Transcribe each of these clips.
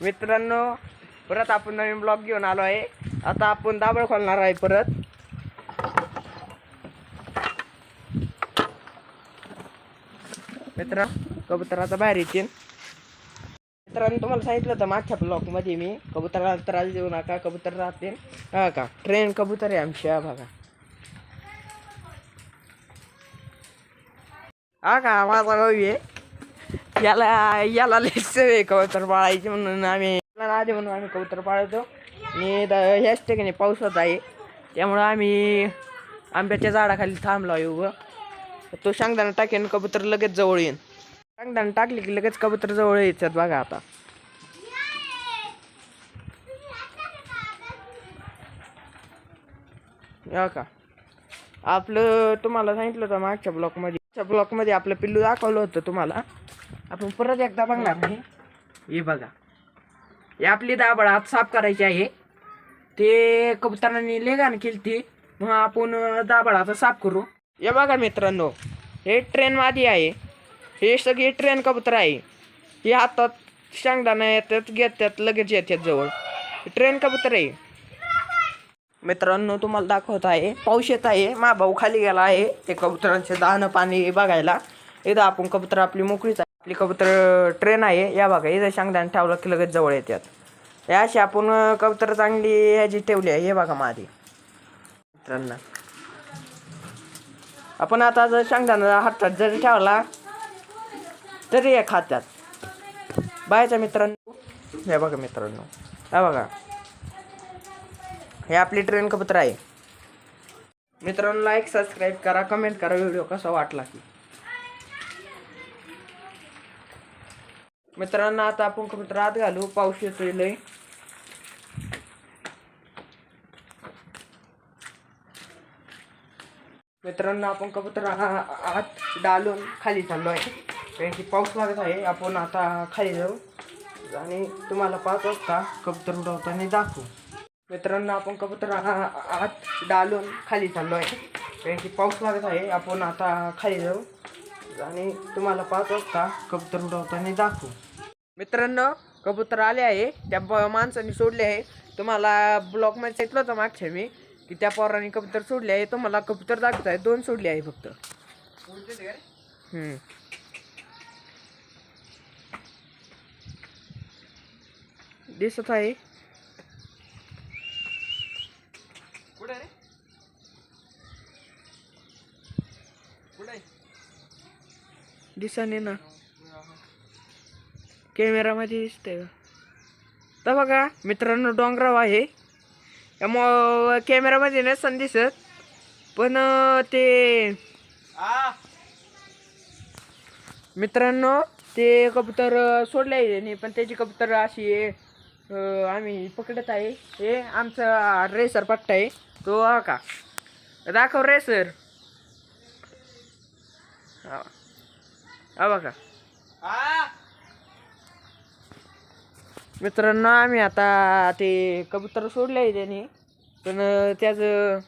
मित्रांनो, परत आपण नवीन ब्लॉग घेऊन आलो आहे. आता आपण दाबळ खोलणार आहे परत. मित्रांनो, कबूतर आता बाहेर येतील. मित्रांनो, तुम्हाला सांगितलं होतं मागच्या ब्लॉग मध्ये मी, कबुतराला त्रास देऊ नका, कबूतर राहतील. हा का, ट्रेन कबूतर आहे आमच्या बघा. हा का, माझा भाऊ आहे. याला लेस कबूतर पाळायचे म्हणून आम्ही कबूतर पाळतो. आणि ह्याच ठिकाणी पाऊस होत आहे, त्यामुळं आम्ही आंब्याच्या झाडाखाली थांबलो आहे उभं. तो शेंगदाणा टाकेन, कबूतर लगेच जवळ येईन. शेंगदाणा टाकले की लगेच कबूतर जवळ यायच्यात बघा. आता या का, आपलं तुम्हाला सांगितलं होतं मागच्या ब्लॉकमध्ये आपलं पिल्लू दाखवलं होतं तुम्हाला. आपण परत एकदा बघणार नाही. हे बघा, हे आपली दाबळ आत साफ करायची आहे. ते कबुतरांनी लेगान केली, मग आपण दाबळ आता साफ करू. हे बघा मित्रांनो, हे ट्रेन मध्ये आहे. हे सगळे ट्रेन कबूतर आहे. हे हातात शेंगदाणा येतात, घेतात, लगेच येतात जवळ. ट्रेन कबूतर आहे. मित्रांनो, तुम्हाला दाखवत आहे, पाऊस येत आहे. मा भाऊ खाली गेला आहे ते कबुतरांचे दाणं पाणी बघायला. इथं आपण कबूतर आपली मोकळीच आहे. आपली कबूतर ट्रेन आहे. या बघा, इथं शेंगदाणा ठेवलं की लगेच जवळ येतात. या अशी आपण कबूतर चांगली ह्याची ठेवली आहे. हे बघा माझी मित्रांनो, आपण आता जर शेंगदाणा हातात जरी ठेवला तरी हे खात्यात. बायचा मित्रांनो, हे बघा मित्रांनो, हा बघा, हे आपली ट्रेन कबूतर आहे. मित्रांनो, लाईक सबस्क्राईब करा, कमेंट करा, व्हिडिओ कसा वाटला की. मित्रांनो, आता आपण कबूतर आत घालू, पाऊस येतोय लय. मित्रांनो, आपण कबूतर आत डालून खाली चाललो आहे, कारण की पाऊस लागत आहे. आपण आता खाली जाऊ आणि तुम्हाला 5 वाजता कबूतर उडवताना दाखवू. मित्रांनो, आपण कबूतर आत डालून खाली चाललो आहे, कारण की पाऊस लागत आहे. आपण आता खाली जाऊ आणि तुम्हाला 5 वाजता कबूतर उडवताना दाखवू. मित्रांनो, कबूतर आले आहे. त्या माणसाने सोडले आहे. तुम्हाला ब्लॉक मध्ये सांगितलं होतं मागच्या मी की त्या पोरांनी कबूतर सोडले आहे. तुम्हाला कबूतर दाखवत आहे. 2 सोडले आहे फक्त. दिसत आहे. दिसाने ना, कॅमेरामध्ये दिसतंय का? तर बघा मित्रांनो, डोंगराव आहे, त्यामुळं कॅमेरामध्ये नसताना दिसत. पण ते मित्रांनो, ते कबूतर सोडले आहे, पण त्याची कबूतर अशी आम्ही पकडत आहे. हे आमचा रेसर पट्टा आहे तो. हा का, दाखव रेसर. हा बघा मित्रांनो, आम्ही आता ते कबूतर सोडले आहे त्यांनी, पण त्याचं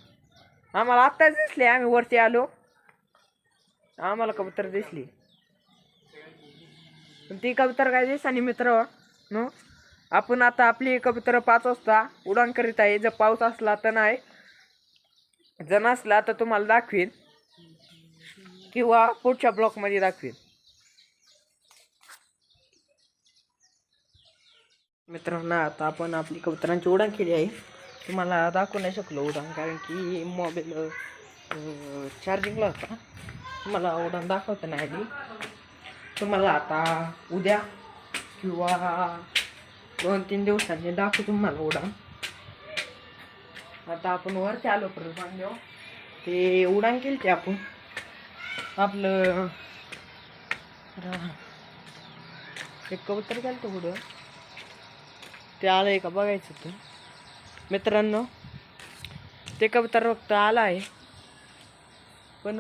आम्हाला आत्ताच दिसले. आम्ही वरती आलो, आम्हाला कबूतर दिसली, पण ती कबूतर काय दिसतानी. मित्र नो, आपण आता आपली कबूतर 5 वाजता उडान करीत आहे. जर पाऊस असला तर नाही, जर नसला तर तुम्हाला दाखवीन किंवा पुढच्या ब्लॉकमध्ये दाखवीन. मित्रांनो, आता आपण आपली कबुतरांची उडान केली आहे. तुम्हाला दाखवू नाही शकलो उडान, कारण की मोबाईल चार्जिंगला होता. तुम्हाला उडान दाखवता नाही आली. तुम्हाला आता उद्या किंवा 2-3 दिवसांनी दाखवू तुम्हाला उडान. आता आपण वरती आलो परत ते उडान केली ते आपण आपलं एक कबूतर गेलं तो कुठं ते आलंय का बघायचं होतं. मित्रांनो, ते कबूतर फक्त आला आहे, पण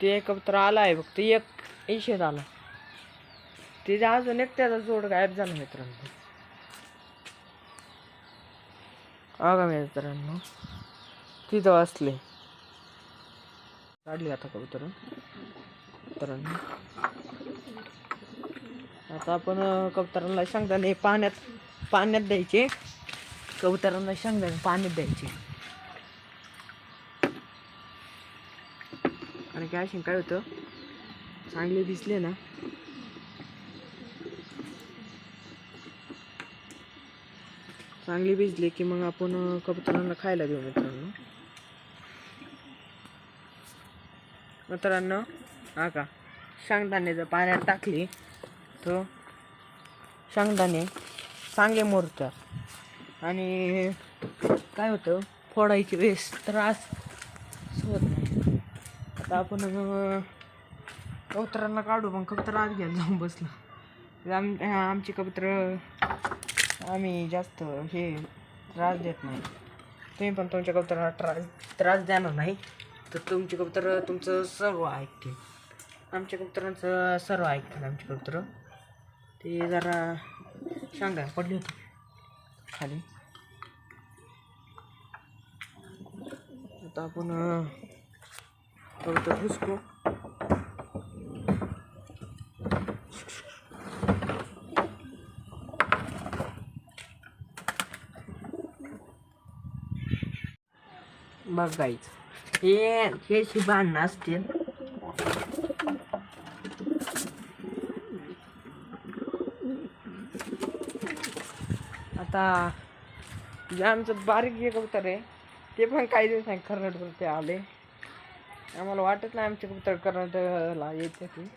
ते कबूतर आला आहे फक्त एक इशेत आला. ते अजून एक त्याचा जोड गायब झाला. मित्रांनो, बघा मित्रांनो, तिथं असले काढली आता कबूतर. मित्रांनो, आता आपण कबुतरांना शेंगदाणे पाण्यात द्यायचे. कबुतरांना शेंगदाणे पाण्यात द्यायचे. आणि काय होतं, चांगले दिसले ना चांगली भिजले की मग आपण कबुतरांना खायला देऊ. मित्रांनो हा का शेंगदाणे जर पाण्यात टाकले तर शेंगदाणे चांगले मोरतात आणि काय होतं, फोडायची वेळेस त्रास होत नाही. आता आपण कबुतरांना काढू. मग कबूतर आत घ्यायला जाऊन बसलं. आमची कबूतर आम्ही जास्त हे त्रास देत नाही. तुम्ही पण तुमच्या कबुतराला त्रास देणार नाही तर तुमची कबूतर तुमचं सर्व ऐकतील. आमच्या कबुतरांचं सर्व ऐकतील. आमची कबूतर ते जरा शेंगदाणे पडले होते खाली. आता आपण कबूतर हुसकू. बघायचं हे भांडणं असतील. आता जे आमचं बारीक जे कबूतर आहे ते पण काही दिवसांनी कर्नाटकवरती आले. आम्हाला वाटत नाही आमचे कबूतर कर्नाटकला येते ती.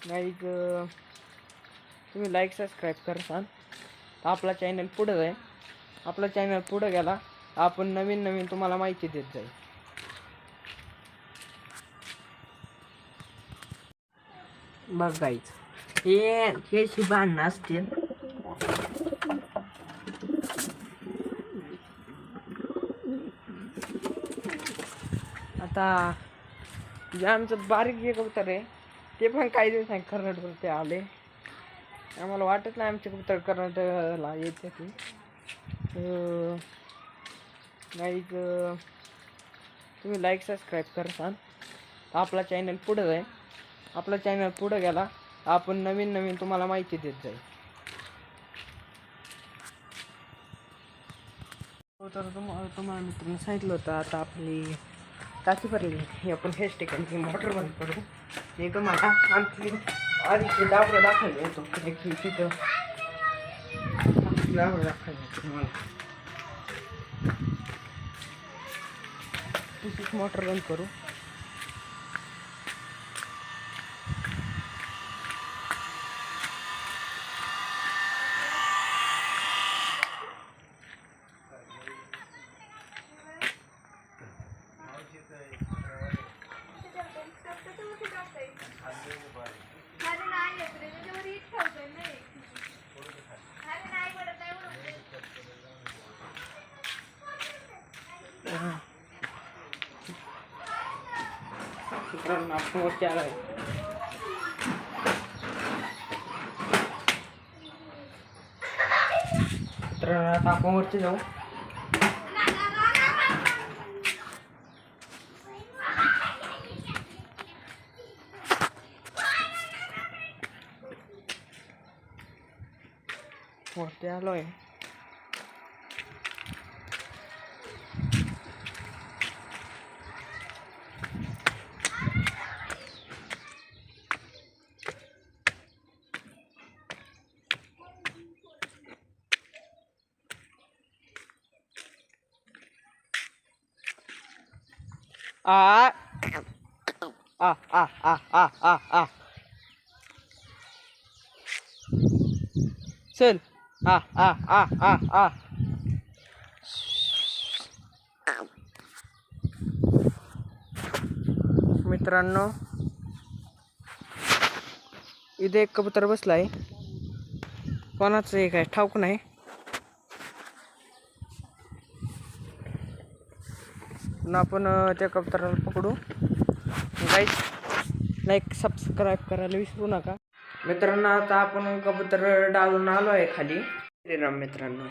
गाईज तुम्ही लाईक सबस्क्राईब करसान तर आपला चॅनल पुढं जाईल. आपला चॅनल पुढं गेला आपण नवीन तुम्हाला माहिती देत जाईल. बघायचं हे भांडणं असतील. आता जे आमचं बारीक जे कबूतर आहे ते पण काही दिवसांनी कर्नाटकवरती आले. आम्हाला वाटत नाही आमचे कबूतर कर्नाटकला येते ती. गाईज तुम्ही लाईक सबस्क्राईब करसान तर आपला चॅनल पुढं जाईल. आपला चॅनल पुढं गेला आपण नवीन तुम्हाला माहिती देत जाईल. तर तुम्हाला मित्रांनो सांगितलं होतं आता आपली टाकी भरली. हे आपण हेच ठिकाणी मोटर बंद करू. हे तुम्हाला आमची आधीची डाबरं दाखवली येतो की तिथं डाबरं दाखवली तुम्हाला. तशीच मोटर बंद करू. मित्रांनो आपण वरती आलो आहे. मित्रांनो आता आपण वरती जाऊ. वरती आलो आहे. आ आ आ आ आ आ आ चल आ आ आ आ आ मित्रांनो इथे एक कबूतर बसलाय. कोणाचं एक आहे ठाऊक नाही. आपण त्या कबुतराला पकडू. गाईस लाईक सबस्क्राईब करायला विसरू नका. मित्रांनो आता आपण कबूतर डाळून आलो आहे खाली. मित्रांनो